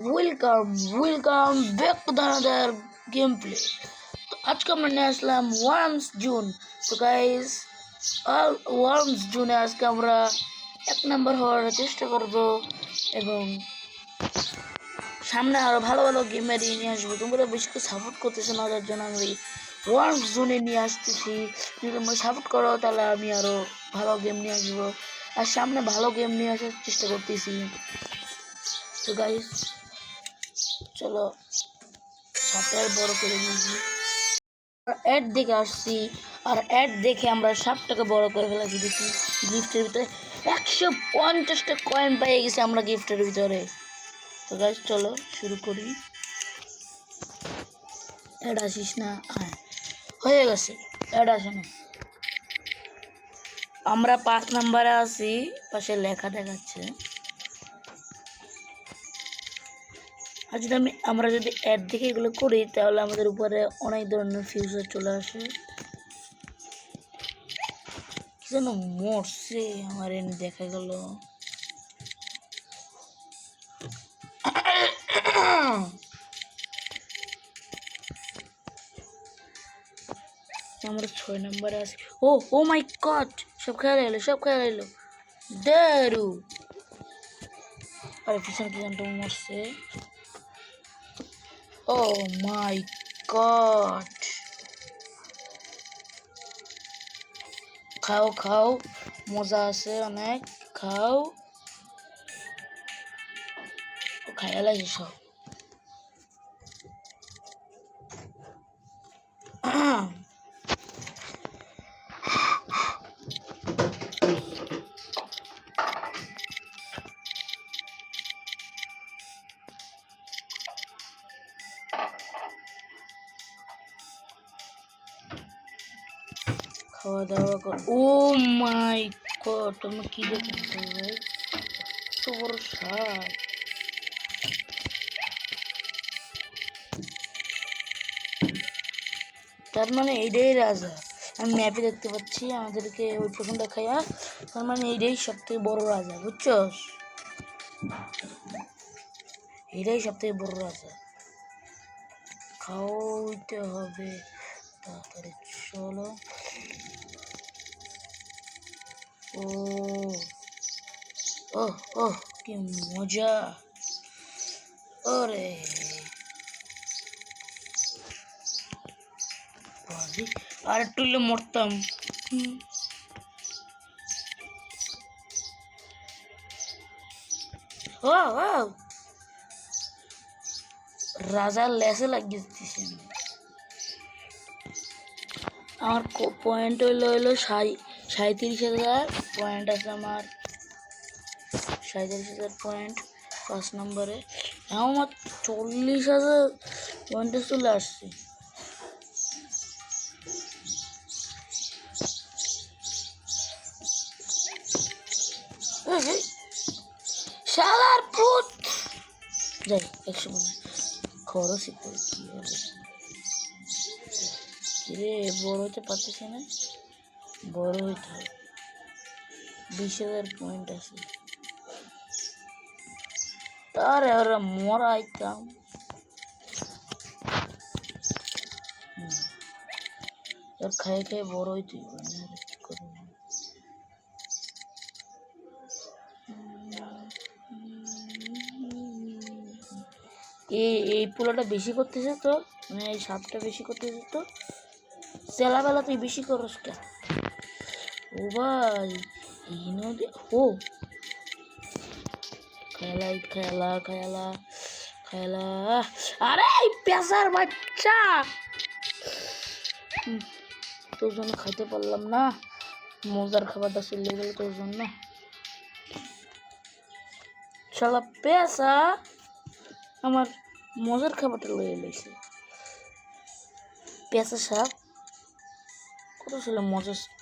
Welcome back to দানাদার game play. তো আজকে আমরা নিয়ে আসলাম ওয়ার্মস জুন। তো গাইস, ওয়ার্মস জুনে আজকে আমরা 1 নম্বর হওয়ার চেষ্টা করব এবং সামনে আরো ভালো ভালো গেমের নিয়ে আসবো। তোমরা বেশি করে সাপোর্ট করতেছো না, তার জন্য আমি ওয়ার্মস জুনে নিয়ে আসতেছি। যদি তোমরা সাপোর্ট করো তাহলে আমি আরো ভালো গেম নিয়ে আসবো, আর সামনে ভালো গেম নিয়ে আসার চেষ্টা করতেছি। তো গাইস চলো সাপটার বড় করে দিয়েছি, অ্যাড দেখে আসছি, আর অ্যাড দেখে আমরা সাপটাকে বড় করে ফেলেছি। দেখি গিফটের ভিতরে 150টা কয়েন পেয়ে গেছি আমরা গিফটের ভিতরে। তো গাইস চলো শুরু করি। অ্যাড আসিস না, হ্যাঁ হয়ে গেছে, অ্যাড আসে না। আমরা 5 নম্বরে আছি, পাশে লেখা দেখাচ্ছে। আর যদি আমরা যদি অ্যাড দেখে এগুলো করি তাহলে আমাদের উপরে অনেক ধরনের ফিউচার চলে আসে। কি যেন মরছে আমার এনে দেখা গেল। আমরা 6 নম্বরে আছি। ও মাই গড, সব খেয়াল এলো দারু। আরে পিছনে কি জানতো মরছে। ও মাই গড, খাও মজা আছে অনেক, খাও। খাইয়া লাগে সব। খাওয়া দাওয়া কর। ও মাই গড, তুমি কি দেখেছো ভাই, এত বড় সাপ। তার মানে এইটাই রাজা। আমি ম্যাপে দেখতে পাচ্ছি আমাদেরকে ওই প্রথম দেখাইয়া, তার মানে এইটাই সব থেকে বড় রাজা, বুঝছস? এটাই সব থেকে বড় রাজা। খাওয়াইতে হবে তাড়াতাড়ি, চলো। ও ওহ ওহ কি মজা, ওরে বাজি, আর একটু হলে মরতাম। ও রাজার লেসে লাগিয়ে দিতেছি আমি। আমার পয়েন্ট হইলো 37,000 পয়েন্ট আছে আমার, 37,000 পয়েন্ট 5 নম্বরে। আমার 40,000 পয়েন্টে চলে আসছে। শালার পুত, যাই 100 বলে খরচ করে কি হবে রে। বড় হইতে পারতেছে না, বড় হইতে হবে। 20,000 পয়েন্ট আছে, তারে ওরা মরা আইতাম। আর খাই বড় হইতে এই পোলাটা বেশি করতেছে তো, মানে এই সাপটা বেশি করতেছে তো। চেলাবেলা তুই বেশি করস কে? ও ভাই এই নদী, ও খেলা। আরে পেশার বাচ্চা, তোর জন্য খাইতে পারলাম না, মজার খাবারটা চলে গেল তোর জন্য। শালা পেশা আমার মজার খাবারটা লয়ে এলেছে। পেশা সাপ কত ছিল,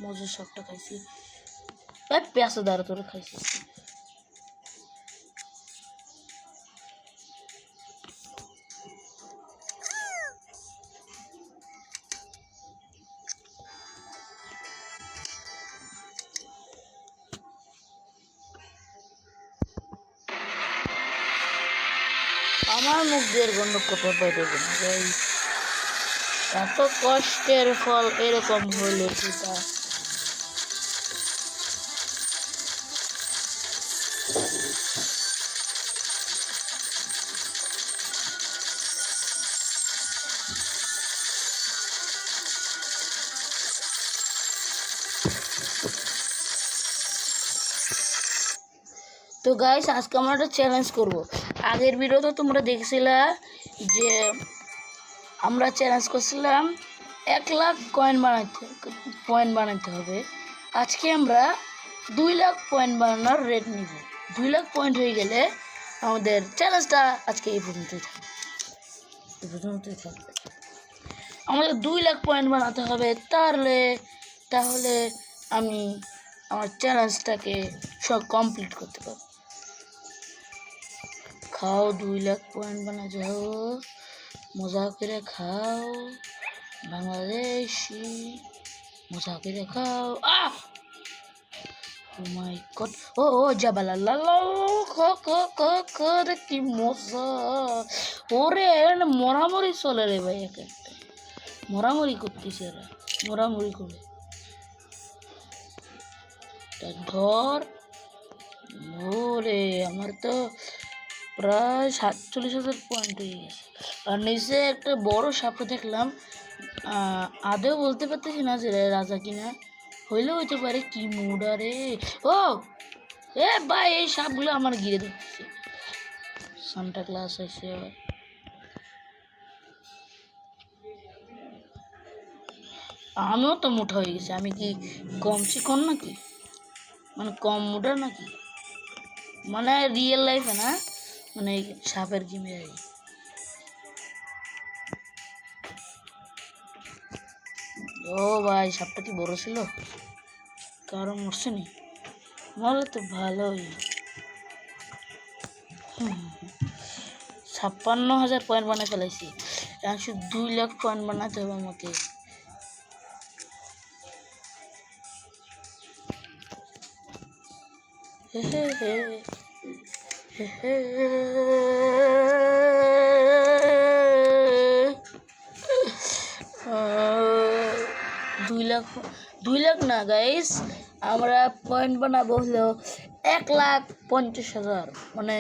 মজার সাপটা খাইছি। পেশা দ্বারা তোরা খাইছিস। আমার মুখ দিয়ে গন্ধ কথা বাইরে না গাইস, এত কষ্টের ফল এরকম হইলে সেটা। তো গাইস আজকে আমরা একটা চ্যালেঞ্জ করব। আগের ভিডিওতে তোমরা দেখছিলা যে আমরা চ্যালেঞ্জ করছিলাম 1,00,000 পয়েন্ট বানাতে হবে। আজকে আমরা 2,00,000 পয়েন্ট বানানোর রেট নিব। 2,00,000 পয়েন্ট হয়ে গেলে আমাদের চ্যালেঞ্জটা আজকে এই পর্যন্তই থাকবে। আমাদের 2,00,000 পয়েন্ট বানাতে হবে, তাহলে আমি আমার চ্যালেঞ্জটাকে সব কমপ্লিট করতে পারবো। খাও 2,00,000 পয়েন্ট বানা যাও, মজা করে খাও বাংলাদেশি, মজা করে খাও। ও মাই গড, ও জাবালাল্লাহ, কি মজা! ওরে মরামরি চলে রে ভাই, এক একটা মরামরি করতেছে এরা, মরামরি করে ধর। ওরে আমার তো প্রায় 47,000 পয়েন্ট হয়ে গেছে। আর নিচে একটা বড় সাপ দেখলাম, আদেও বলতে পারতেছি না যে রাজা কিনা, হইলেও হইতে পারে। কি মুডা রে! ও এ ভাই, এই সাপগুলো আমার ঘিরে দিচ্ছে। সান্টা ক্লাস আছে আবার। আমিও তো মোটা হয়ে গেছি, আমি কি কম চিকন নাকি, মানে কম মোটা নাকি, মানে রিয়েল লাইফে না, মানে সাপের গেমে আর কি। ও ভাই, সাপটা কি বড় ছিল? কারো মরছে নি? মরলে তো ভালোই। 56,000 পয়েন্ট বানিয়ে ফেলাইছি। এখন শুধু 2,00,000 পয়েন্ট বানাতে হবে আমাকে। হে হে হে হে হে। 2,00,000 না গাইস, আমরা পয়েন্ট বানাবো হলো 1,50,000, মানে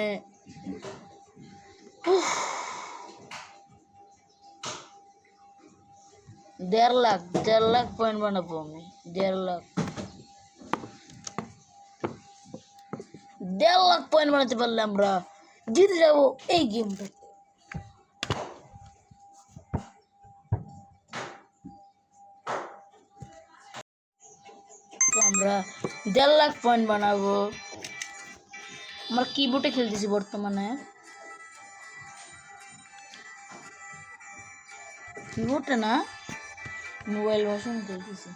1,50,000 পয়েন্ট বানাবো আমি। 1,50,000 পয়েন্ট বানাতে পারলে আমরা জিতে যাবো এই গেমটা। তো আমরা 1,50,000 পয়েন্ট বানাবো। আমরা কিবোর্ডে খেলতেছি বর্তমানে, কিবোর্ডে না, মোবাইল ভার্সন খেলতেছি।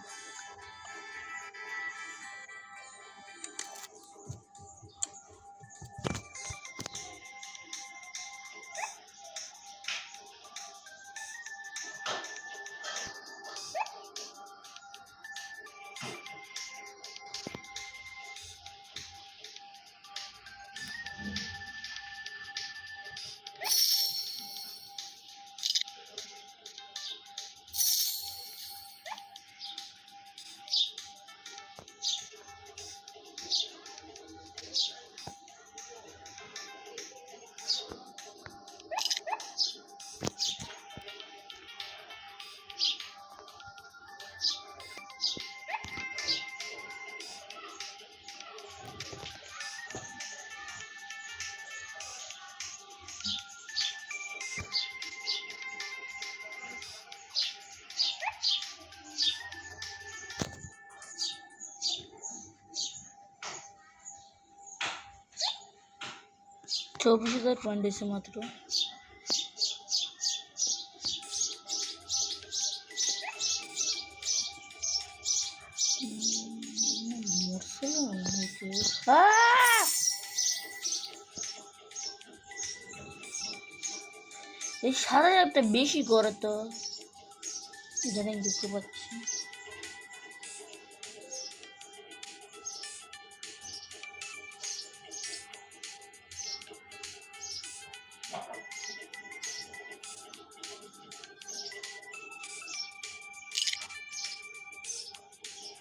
চব্বিশ হাজার পয়েন্ট এসে মাত্র। এই 7,000টা বেশি করে তো, ইদানিং দেখতে পাচ্ছি।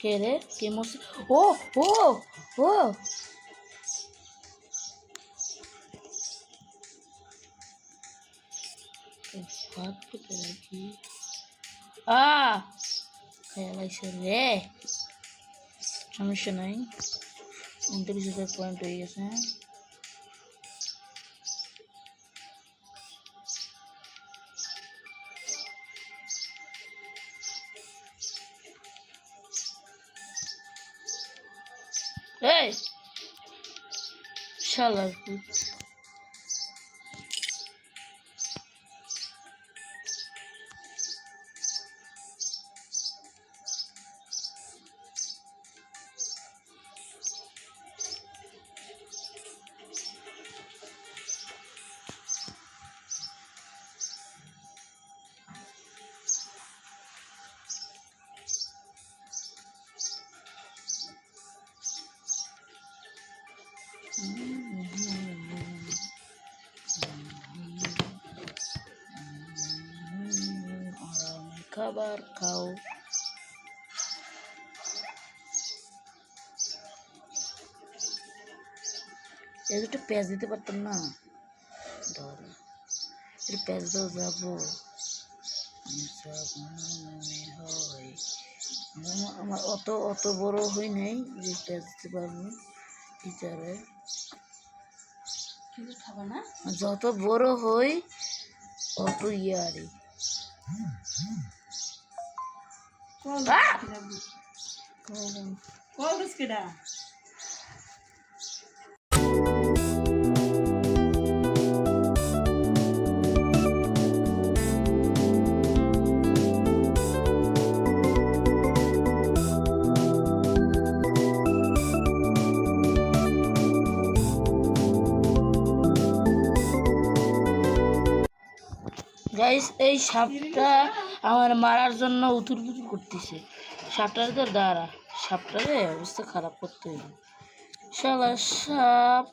কে রে কে মরছে? ও ও ও ভাত পেতে রাখি খেয়াল আইসে রে, সমস্যা নাই। 29,000 পয়েন্ট হয়ে গেছে। এই শালার পুত, আরামে খাবার খাও। এই দুটো পেঁয়াজ দিতে পারতাম না, ধর একটু পেঁয়াজ দাও যাবো। হয় আমার অত অত বড় হই নাই যে পেঁয়াজ দিতে পারবো টিচারে। খাবো না, যত বড় হই অত ইয়ারি। গাইস এই সাপটা আমার মারার জন্য উতুর পুতুর করতেছে। সাপটার তো দাঁড়া, সাপটারে অবস্থা খারাপ করতে হইবে। শালা সাপ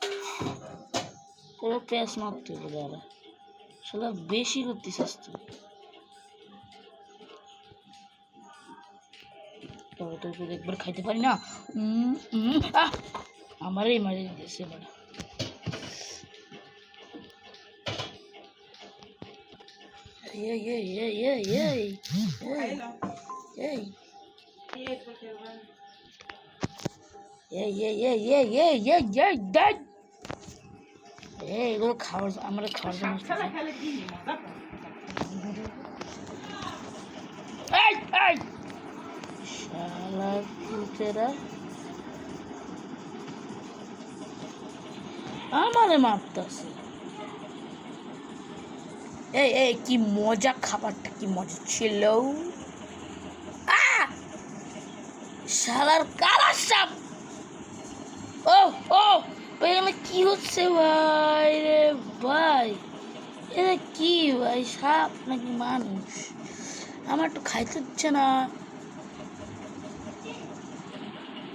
প্যাঁচ মারতে হইবে, দাঁড়া শালা বেশি করতেছিস তুই। তোর একবার খাইতে পারি না, আমারই মারি দিয়েছে বাড়া। Yay, yay, yay, yay, yay. Yay. Yay. Yay, yay, yay, yay, yay, yay, yay, yay. এগুলো খাওয়ার আমরা খাওয়ার জন্য শালা পুতেরা আমারে মারতেছে। এই এই কি মজা, খাবারটা কি মজা ছিল। শালার কালা সাপ। ও ও এখানে কি হচ্ছে ভাই রে ভাই, এটা কি ভাই, সাপ নাকি মানুষ? আমার তো খাইতে হচ্ছে না।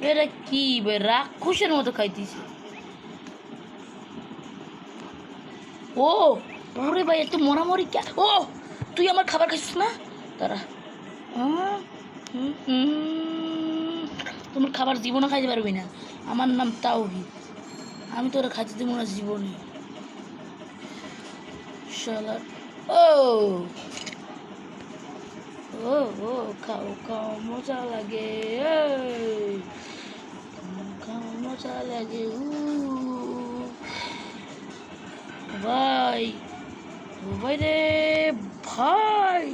এটা কি ভাই, রাক্ষসের মতো খাইতেছে। ও ওরে ভাই এত মরামরি কে? ও তুই আমার খাবার খাইছিস না? তারা তোমার খাবার জীবনে খাইতে পারবি না। আমার নাম তাওহীদ, আমি তোরা খাইতে দেবো না জীবনে। শালা ও ও ও খাও খাও মজা লাগে, খাও মজা লাগে। ভাই ভাই রে ভাই,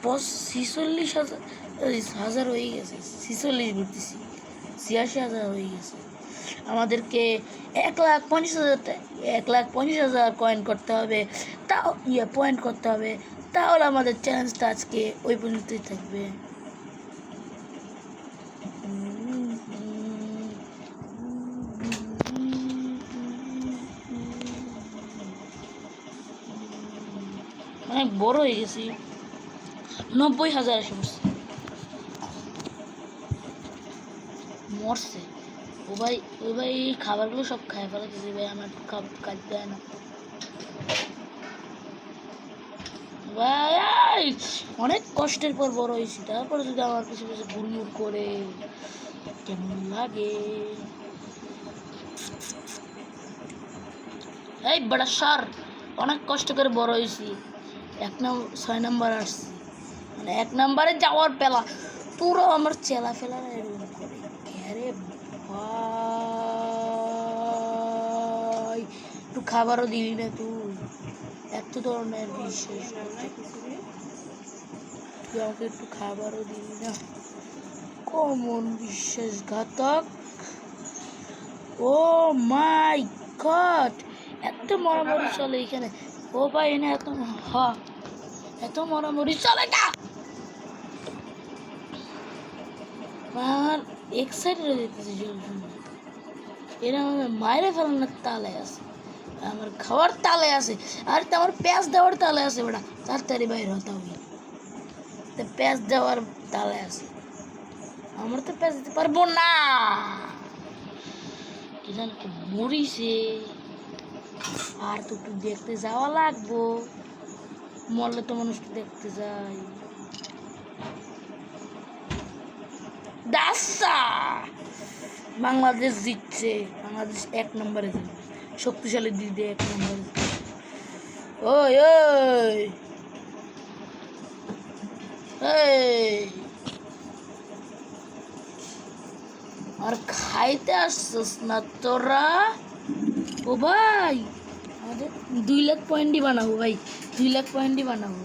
46,000 হয়ে গেছে, 46 বলতেছি 86,000 হয়ে গেছে। আমাদেরকে 1,50,000 1,50,000 কয়েন করতে হবে, তাও পয়েন্ট করতে হবে, তাহলে আমাদের চ্যালেঞ্জটা আজকে ওই পর্যন্তই থাকবে। অনেক বড় হয়ে গেছি, 90,000 এসে পড়ছে। মরছে ও ভাই, ওই ভাই খাবারগুলো সব খাই ফেলাতেছে ভাই, আমার খাবার কাজ দেয় না ভাই। ভাই অনেক কষ্টের পর বড় হয়েছি, তারপরে যদি আমার পিছনে পিছনে ঘুরমুর করে কেমন লাগে। এই বড় সার, অনেক কষ্ট করে বড় হয়েছি, 6 নাম্বার আসছি, মানে 1 নাম্বারে যাওয়ার পেলা পুরো আমার চেলা ফেলা এরকম করে। আরে ভাই একটু খাবারও দিলি না তুই, এত ধরনের বিশেষ তুই আমাকে একটু খাবারও দিলি না, কমন বিশ্বাসঘাতক। ও মাই গড, এত মরামরি চলে এখানে। ও ভাই এনে এত মরামরি চলে না। আমার এক্সাইটেড হয়ে যেতেছে, এরা আমার মায়ের ফেলানোর তালে আছে, আমার খাওয়ার তালে আছে, আর তো আমার প্যাঁচ দেওয়ার তালে আছে। বেটা তাড়াতাড়ি বাইর হতে হবে, প্যাঁচ দেওয়ার তালে আছে, আমরা তো প্যাঁচ দিতে পারবো না। মরিছে আর তো একটু দেখতে যাওয়া লাগবো, মরলে তো মানুষকে দেখতে যাই। বাংলাদেশ জিতছে, বাংলাদেশ 1 নম্বরে যাবে, শক্তিশালী দিদি 1 নম্বরে। ওই ওই আর খাইতে আসছিস না তোরা? ও ভাই আমাদের 2 লাখ পয়েন্টই বানাবো ভাই, 2 লাখ পয়েন্টই বানাবো।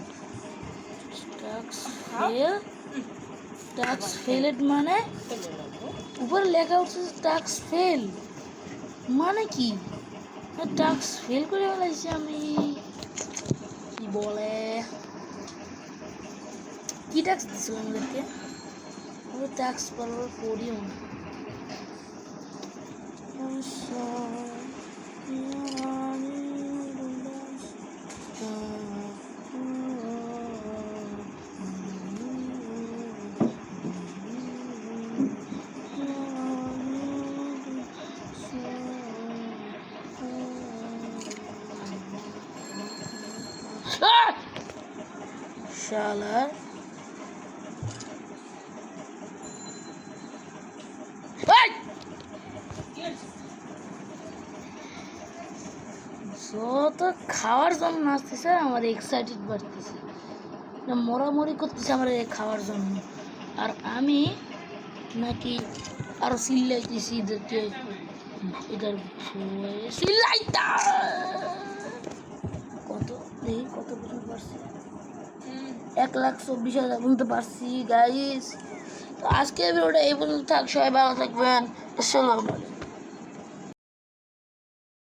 টাস্ক ফেলেড মানে উপরে লেখা উঠছে টাস্ক ফেল, মানে কি? টাস্ক ফেল করে ফেলাইছি আমি, কি বলে কি টাস্ক দিছিল আমাদেরকে? আমি টাস্ক পারবার করিও না। শালার যত খাওয়ার জন্য আসতেছে আমার এক্সাইটেড বাড়তেছে, মরামরি করতেছে আমার খাওয়ার জন্য, আর আমি নাকি আরো চিল্লাইতেছি যে এটার চিল্লাইতা কত দেখি কত পর্যন্ত পারছি, 1,24,000 পর্যন্ত পারছি গাইস। তো আজকে ভিডিওটা এই পর্যন্ত থাক, সবাই ভালো থাকবেন, আসসালামু আলাইকুম।